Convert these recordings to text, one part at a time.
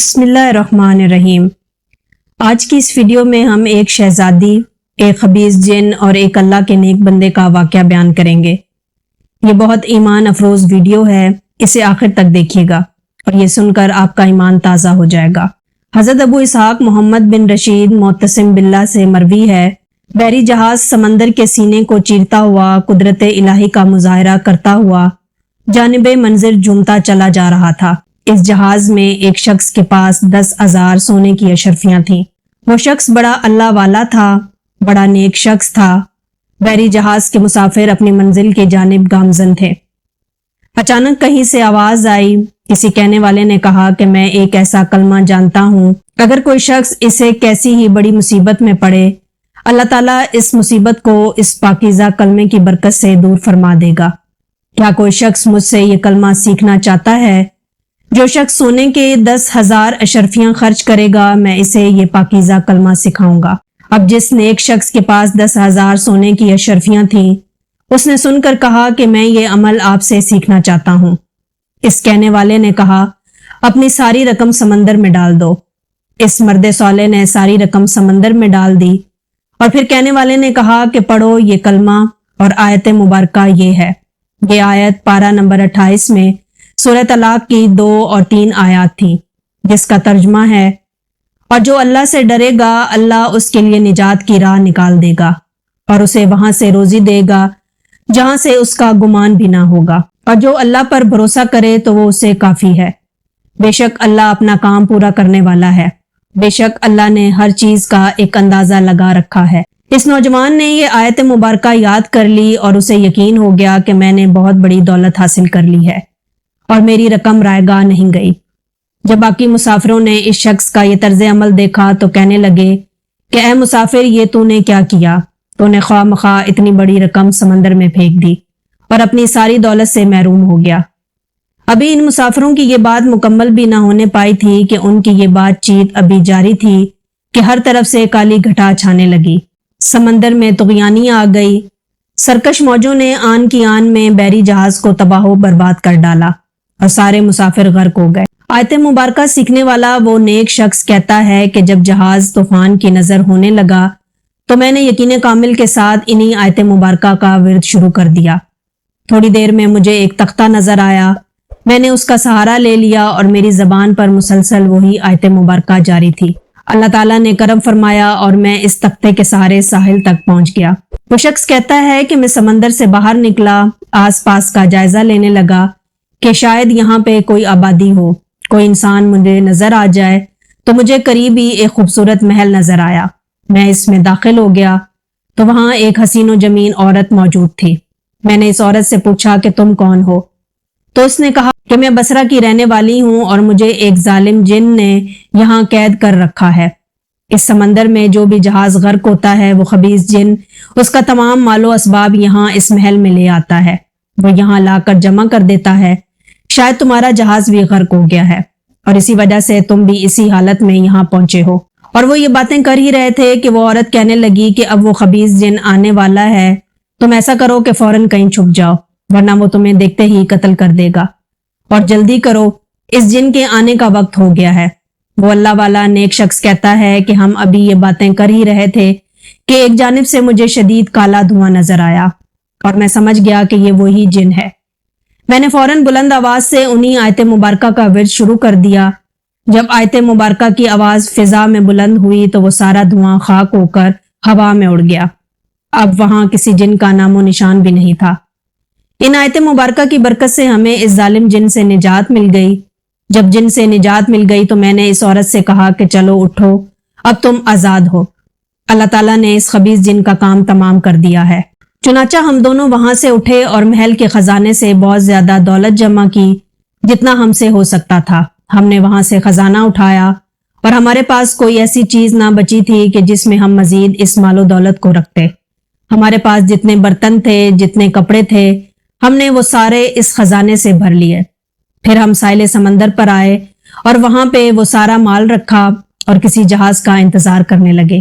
بسم اللہ الرحمن الرحیم۔ آج کی اس ویڈیو میں ہم ایک شہزادی، ایک خبیث جن اور ایک اللہ کے نیک بندے کا واقعہ بیان کریں گے۔ یہ بہت ایمان افروز ویڈیو ہے، اسے آخر تک دیکھیے گا اور یہ سن کر آپ کا ایمان تازہ ہو جائے گا۔ حضرت ابو اسحاق محمد بن رشید معتصم باللہ سے مروی ہے، بحری جہاز سمندر کے سینے کو چیرتا ہوا قدرت الہی کا مظاہرہ کرتا ہوا جانب منظر جھومتا چلا جا رہا تھا۔ اس جہاز میں ایک شخص کے پاس 10,000 سونے کی اشرفیاں تھیں۔ وہ شخص بڑا اللہ والا تھا، بڑا نیک شخص تھا۔ بحری جہاز کے مسافر اپنی منزل کی جانب گامزن تھے۔ اچانک کہیں سے آواز آئی۔ کسی کہنے والے نے کہا کہ میں ایک ایسا کلمہ جانتا ہوں، اگر کوئی شخص اسے کیسی ہی بڑی مصیبت میں پڑے، اللہ تعالیٰ اس مصیبت کو اس پاکیزہ کلمے کی برکت سے دور فرما دے گا۔ کیا کوئی شخص مجھ سے یہ کلمہ سیکھنا چاہتا ہے؟ جو شخص سونے کے 10,000 اشرفیاں خرچ کرے گا، میں اسے یہ پاکیزہ کلمہ سکھاؤں گا۔ اب جس نیک شخص کے پاس 10,000 سونے کی اشرفیاں تھیں، اس نے سن کر کہا کہ میں یہ عمل آپ سے سیکھنا چاہتا ہوں۔ اس کہنے والے نے کہا، اپنی ساری رقم سمندر میں ڈال دو۔ اس مرد صالح نے ساری رقم سمندر میں ڈال دی اور پھر کہنے والے نے کہا کہ پڑھو یہ کلمہ، اور آیت مبارکہ یہ ہے۔ یہ آیت پارہ نمبر 28 میں سورہ طلاق کی 2 اور 3 آیات تھیں، جس کا ترجمہ ہے، اور جو اللہ سے ڈرے گا، اللہ اس کے لیے نجات کی راہ نکال دے گا اور اسے وہاں سے روزی دے گا جہاں سے اس کا گمان بھی نہ ہوگا، اور جو اللہ پر بھروسہ کرے تو وہ اسے کافی ہے۔ بے شک اللہ اپنا کام پورا کرنے والا ہے۔ بے شک اللہ نے ہر چیز کا ایک اندازہ لگا رکھا ہے۔ اس نوجوان نے یہ آیت مبارکہ یاد کر لی اور اسے یقین ہو گیا کہ میں نے بہت بڑی دولت حاصل کر لی ہے اور میری رقم رائے گاہ نہیں گئی۔ جب باقی مسافروں نے اس شخص کا یہ طرز عمل دیکھا تو کہنے لگے کہ اے مسافر، یہ تو نے کیا کیا؟ تو نے خواہ مخواہ اتنی بڑی رقم سمندر میں پھینک دی اور اپنی ساری دولت سے محروم ہو گیا۔ ابھی ان مسافروں کی یہ بات مکمل بھی نہ ہونے پائی تھی کہ ان کی یہ بات چیت ابھی جاری تھی کہ ہر طرف سے کالی گھٹا چھانے لگی۔ سمندر میں طغیانی آ گئی۔ سرکش موجوں نے آن کی آن میں بحری جہاز کو تباہ و برباد کر ڈالا اور سارے مسافر غرق ہو گئے۔ آیت مبارکہ سیکھنے والا وہ نیک شخص کہتا ہے کہ جب جہاز طوفان کی نظر ہونے لگا تو میں نے یقین کامل کے ساتھ انہی آیت مبارکہ کا ورد شروع کر دیا۔ تھوڑی دیر میں مجھے ایک تختہ نظر آیا، میں نے اس کا سہارا لے لیا اور میری زبان پر مسلسل وہی آیت مبارکہ جاری تھی۔ اللہ تعالیٰ نے کرم فرمایا اور میں اس تختے کے سہارے ساحل تک پہنچ گیا۔ وہ شخص کہتا ہے کہ میں سمندر سے باہر نکلا، آس پاس کا جائزہ لینے لگا کہ شاید یہاں پہ کوئی آبادی ہو، کوئی انسان مجھے نظر آ جائے، تو مجھے قریب ہی ایک خوبصورت محل نظر آیا۔ میں اس میں داخل ہو گیا تو وہاں ایک حسین و جمیل عورت موجود تھی۔ میں نے اس عورت سے پوچھا کہ تم کون ہو؟ تو اس نے کہا کہ میں بصرہ کی رہنے والی ہوں اور مجھے ایک ظالم جن نے یہاں قید کر رکھا ہے۔ اس سمندر میں جو بھی جہاز غرق ہوتا ہے، وہ خبیث جن اس کا تمام مال و اسباب یہاں اس محل میں لے آتا ہے، وہ یہاں لا کر جمع کر دیتا ہے۔ شاید تمہارا جہاز بھی غرق ہو گیا ہے اور اسی وجہ سے تم بھی اسی حالت میں یہاں پہنچے ہو۔ اور وہ یہ باتیں کر ہی رہے تھے کہ وہ عورت کہنے لگی کہ اب وہ خبیث جن آنے والا ہے، تم ایسا کرو کہ فوراً کہیں چھپ جاؤ، ورنہ وہ تمہیں دیکھتے ہی قتل کر دے گا، اور جلدی کرو، اس جن کے آنے کا وقت ہو گیا ہے۔ وہ اللہ والا نیک شخص کہتا ہے کہ ہم ابھی یہ باتیں کر ہی رہے تھے کہ ایک جانب سے مجھے شدید کالا دھواں نظر آیا اور میں سمجھ گیا کہ یہ وہی جن ہے۔ میں نے فوراً بلند آواز سے انہی آیت مبارکہ کا ورد شروع کر دیا۔ جب آیت مبارکہ کی آواز فضا میں بلند ہوئی تو وہ سارا دھواں خاک ہو کر ہوا میں اڑ گیا۔ اب وہاں کسی جن کا نام و نشان بھی نہیں تھا۔ ان آیت مبارکہ کی برکت سے ہمیں اس ظالم جن سے نجات مل گئی۔ جب جن سے نجات مل گئی تو میں نے اس عورت سے کہا کہ چلو اٹھو، اب تم آزاد ہو۔ اللہ تعالیٰ نے اس خبیث جن کا کام تمام کر دیا ہے۔ چنانچہ ہم دونوں وہاں سے اٹھے اور محل کے خزانے سے بہت زیادہ دولت جمع کی جتنا ہم سے ہو سکتا تھا۔ ہم نے وہاں سے خزانہ اٹھایا اور ہمارے پاس کوئی ایسی چیز نہ بچی تھی کہ جس میں ہم مزید اس مال و دولت کو رکھتے۔ ہمارے پاس جتنے برتن تھے، جتنے کپڑے تھے، ہم نے وہ سارے اس خزانے سے بھر لیے۔ پھر ہم ساحل سمندر پر آئے اور وہاں پہ وہ سارا مال رکھا اور کسی جہاز کا انتظار کرنے لگے۔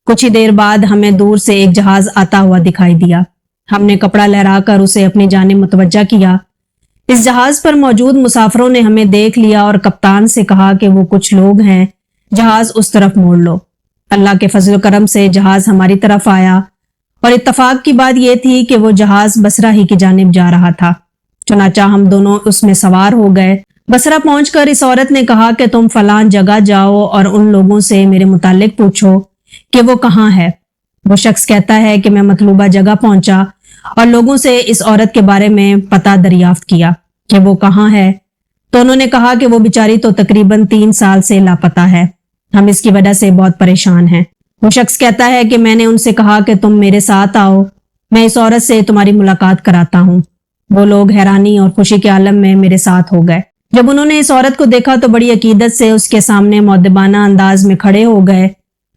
کچھ ہی دیر بعد ہمیں دور سے ایک جہاز آتا ہوا دکھائی دیا۔ ہم نے کپڑا لہرا کر اسے اپنی جانب متوجہ کیا اس جہاز پر موجود مسافروں نے ہمیں دیکھ لیا اور کپتان سے کہا کہ وہ کچھ لوگ ہیں، جہاز اس طرف موڑ لو۔ اللہ کے فضل و کرم سے جہاز ہماری طرف آیا اور اتفاق کی بات یہ تھی کہ وہ جہاز بصرہ ہی کی جانب جا رہا تھا۔ چنانچہ ہم دونوں اس میں سوار ہو گئے۔ بصرہ پہنچ کر اس عورت نے کہا کہ تم فلاں جگہ جاؤ اور ان لوگوں سے میرے متعلق پوچھو کہ وہ کہاں ہے۔ وہ شخص کہتا ہے کہ میں مطلوبہ جگہ پہنچا اور لوگوں سے اس عورت کے بارے میں پتہ دریافت کیا کہ وہ کہاں ہے، تو انہوں نے کہا کہ وہ بیچاری تو تقریباً 3 سال سے لاپتہ ہے، ہم اس کی وجہ سے بہت پریشان ہیں۔ وہ شخص کہتا ہے کہ میں نے ان سے کہا کہ تم میرے ساتھ آؤ، میں اس عورت سے تمہاری ملاقات کراتا ہوں۔ وہ لوگ حیرانی اور خوشی کے عالم میں میرے ساتھ ہو گئے۔ جب انہوں نے اس عورت کو دیکھا تو بڑی عقیدت سے اس کے سامنے مؤدبانہ انداز میں کھڑے ہو گئے۔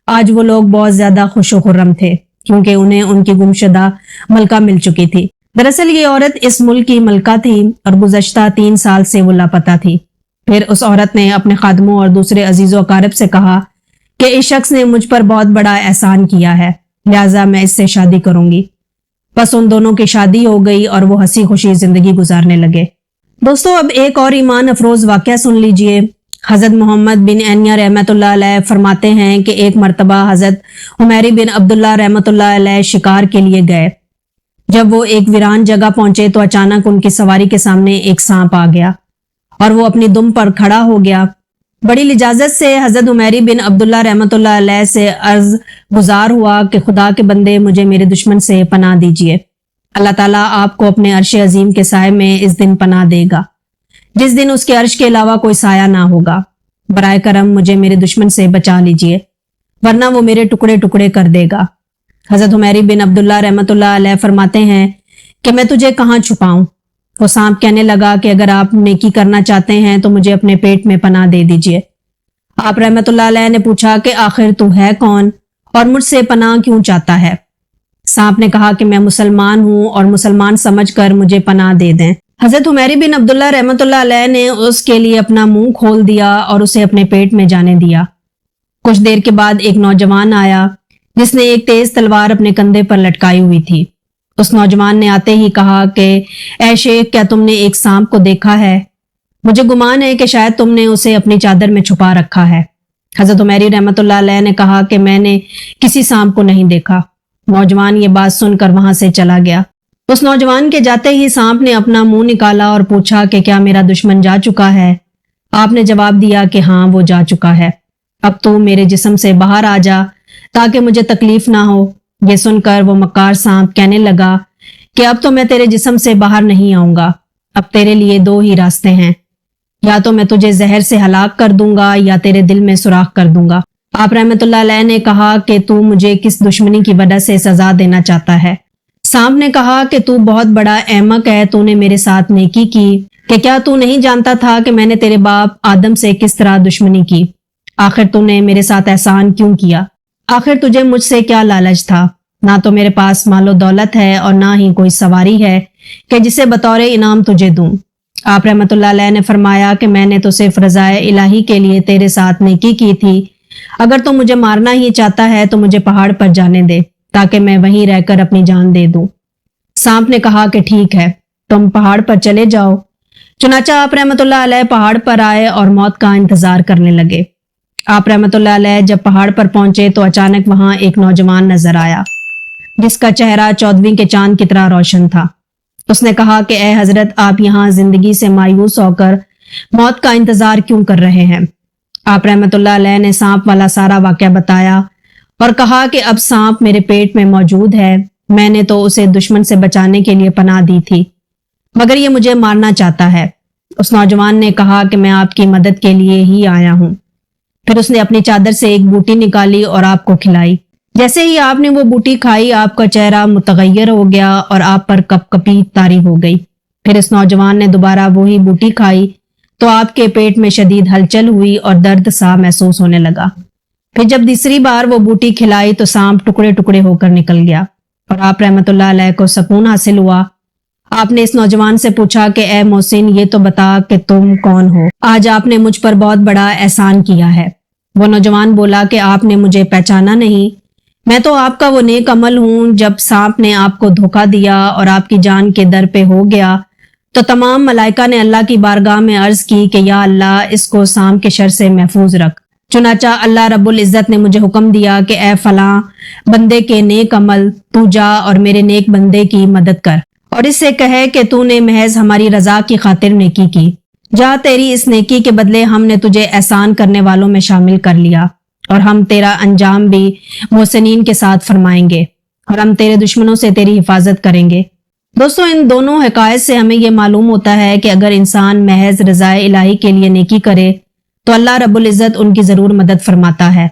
آج وہ لوگ بہت زیادہ خوش و خرم تھے کیونکہ انہیں ان کی گمشدہ ملکہ مل چکی تھی۔ دراصل یہ عورت اس ملک کی ملکہ تھی اور گزشتہ 3 سال سے وہ لاپتہ تھی۔ پھر اس عورت نے اپنے خادموں اور دوسرے عزیز و اقارب سے کہا کہ اس شخص نے مجھ پر بہت بڑا احسان کیا ہے، لہٰذا میں اس سے شادی کروں گی۔ بس ان دونوں کی شادی ہو گئی اور وہ ہنسی خوشی زندگی گزارنے لگے۔ دوستو، اب ایک اور ایمان افروز واقعہ سن لیجئے۔ حضرت محمد بن عنیہ رحمۃ اللہ علیہ فرماتے ہیں کہ ایک مرتبہ حضرت حمیری بن عبداللہ رحمۃ اللہ علیہ شکار کے لیے گئے۔ جب وہ ایک ویران جگہ پہنچے تو اچانک ان کی سواری کے سامنے ایک سانپ آ گیا اور وہ اپنی دم پر کھڑا ہو گیا۔ بڑی لجاجت سے حضرت حمیری بن عبداللہ رحمۃ اللہ علیہ سے عرض گزار ہوا کہ خدا کے بندے، مجھے میرے دشمن سے پناہ دیجیے۔ اللہ تعالیٰ آپ کو اپنے عرش عظیم کے سائے میں اس دن پناہ دے گا جس دن اس کے عرش کے علاوہ کوئی سایہ نہ ہوگا۔ برائے کرم مجھے میرے دشمن سے بچا لیجیے ورنہ وہ میرے ٹکڑے ٹکڑے کر دے گا۔ حضرت حمیری بن عبداللہ رحمۃ اللہ علیہ فرماتے ہیں کہ میں تجھے کہاں چھپاؤں؟ وہ سانپ کہنے لگا کہ اگر آپ نیکی کرنا چاہتے ہیں تو مجھے اپنے پیٹ میں پناہ دے دیجیے۔ آپ رحمۃ اللہ علیہ نے پوچھا کہ آخر تو ہے کون اور مجھ سے پناہ کیوں چاہتا ہے؟ سانپ نے کہا کہ میں مسلمان ہوں اور مسلمان سمجھ کر مجھے پناہ دے دیں۔ حضرت حمیری بن عبداللہ رحمۃ اللہ علیہ نے اس کے لیے اپنا منہ کھول دیا اور اسے اپنے پیٹ میں جانے دیا۔ کچھ دیر کے بعد ایک نوجوان آیا جس نے ایک تیز تلوار اپنے کندھے پر لٹکائی ہوئی تھی۔ اس نوجوان نے آتے ہی کہا کہ اے شیخ، کیا تم نے ایک سانپ کو دیکھا ہے؟ مجھے گمان ہے کہ شاید تم نے اسے اپنی چادر میں چھپا رکھا ہے۔ حضرت حمیری رحمۃ اللہ علیہ نے کہا کہ میں نے کسی سانپ کو نہیں دیکھا۔ نوجوان یہ بات سن کر وہاں سے چلا گیا۔ اس نوجوان کے جاتے ہی سانپ نے اپنا منہ نکالا اور پوچھا کہ کیا میرا دشمن جا چکا ہے؟ آپ نے جواب دیا کہ ہاں، وہ جا چکا ہے۔ اب تو میرے جسم سے باہر آ جا تاکہ مجھے تکلیف نہ ہو۔ یہ سن کر وہ مکار سانپ کہنے لگا کہ اب تو میں تیرے جسم سے باہر نہیں آؤں گا، اب تیرے لیے 2 ہی راستے ہیں، یا تو میں تجھے زہر سے ہلاک کر دوں گا یا تیرے دل میں سوراخ کر دوں گا۔ آپ رحمۃ اللہ علیہ نے کہا کہ تو مجھے کس دشمنی کی وجہ سے سزا دینا چاہتا ہے؟ سانپ نے کہا کہ تو بہت بڑا احمق ہے، تو نے میرے ساتھ نیکی کی کہ کیا تو نہیں جانتا تھا کہ میں نے تیرے باپ آدم سے کس طرح دشمنی کی؟ آخر تو نے میرے ساتھ احسان کیوں کیا؟ آخر تجھے مجھ سے کیا لالچ تھا؟ نہ تو میرے پاس مال و دولت ہے اور نہ ہی کوئی سواری ہے کہ جسے بطور انعام تجھے دوں۔ آپ رحمۃ اللہ علیہ نے فرمایا کہ میں نے تو صرف رضائے الہی کے لیے تیرے ساتھ نیکی کی تھی، اگر تو مجھے مارنا ہی چاہتا ہے تو مجھے پہاڑ پر جانے دے تاکہ میں وہیں رہ کر اپنی جان دے دوں۔ سانپ نے کہا کہ ٹھیک ہے، تم پہاڑ پر چلے جاؤ۔ چنانچہ آپ رحمۃ اللہ علیہ پہاڑ پر آئے اور موت کا انتظار کرنے لگے۔ آپ رحمۃ اللہ علیہ جب پہاڑ پر پہنچے تو اچانک وہاں ایک نوجوان نظر آیا جس کا چہرہ 14ویں کے چاند کی طرح روشن تھا۔ اس نے کہا کہ اے حضرت، آپ یہاں زندگی سے مایوس ہو کر موت کا انتظار کیوں کر رہے ہیں؟ آپ رحمۃ اللہ علیہ نے سانپ والا سارا واقعہ بتایا اور کہا کہ اب سانپ میرے پیٹ میں موجود ہے، میں نے تو اسے دشمن سے بچانے کے لیے پناہ دی تھی مگر یہ مجھے مارنا چاہتا ہے۔ اس نوجوان نے کہا کہ میں آپ کی مدد کے لیے ہی آیا ہوں۔ پھر اس نے اپنی چادر سے ایک بوٹی نکالی اور آپ کو کھلائی۔ جیسے ہی آپ نے وہ بوٹی کھائی آپ کا چہرہ متغیر ہو گیا اور آپ پر کپ کپی طاری ہو گئی۔ پھر اس نوجوان نے دوبارہ وہی بوٹی کھائی تو آپ کے پیٹ میں شدید ہلچل ہوئی اور درد سا محسوس ہونے لگا۔ پھر جب تیسری بار وہ بوٹی کھلائی تو سانپ ٹکڑے ٹکڑے ہو کر نکل گیا اور آپ رحمۃ اللہ علیہ کو سکون حاصل ہوا۔ آپ نے اس نوجوان سے پوچھا کہ اے محسن، یہ تو بتا کہ تم کون ہو؟ آج آپ نے مجھ پر بہت بڑا احسان کیا ہے۔ وہ نوجوان بولا کہ آپ نے مجھے پہچانا نہیں، میں تو آپ کا وہ نیک عمل ہوں۔ جب سانپ نے آپ کو دھوکہ دیا اور آپ کی جان کے در پہ ہو گیا تو تمام ملائکہ نے اللہ کی بارگاہ میں عرض کی کہ یا اللہ اس کو سام کے شر سے محفوظ رکھ۔ چنانچہ اللہ رب العزت نے مجھے حکم دیا کہ اے فلاں بندے کے نیک عمل تو جا اور میرے نیک بندے کی مدد کر اور اس سے کہے کہ تو نے محض ہماری رضا کی خاطر نیکی کی، جا تیری اس نیکی کے بدلے ہم نے تجھے احسان کرنے والوں میں شامل کر لیا اور ہم تیرا انجام بھی محسنین کے ساتھ فرمائیں گے اور ہم تیرے دشمنوں سے تیری حفاظت کریں گے۔ دوستو ان دونوں حکایت سے ہمیں یہ معلوم ہوتا ہے کہ اگر انسان محض رضائے الہی کے لیے نیکی کرے تو اللہ رب العزت ان کی ضرور مدد فرماتا ہے۔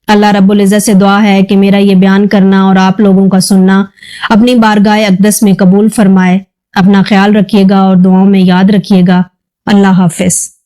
اللہ رب العزت سے دعا ہے کہ میرا یہ بیان کرنا اور آپ لوگوں کا سننا اپنی بارگاہ اقدس میں قبول فرمائے۔ اپنا خیال رکھیے گا اور دعاؤں میں یاد رکھیے گا۔ اللہ حافظ۔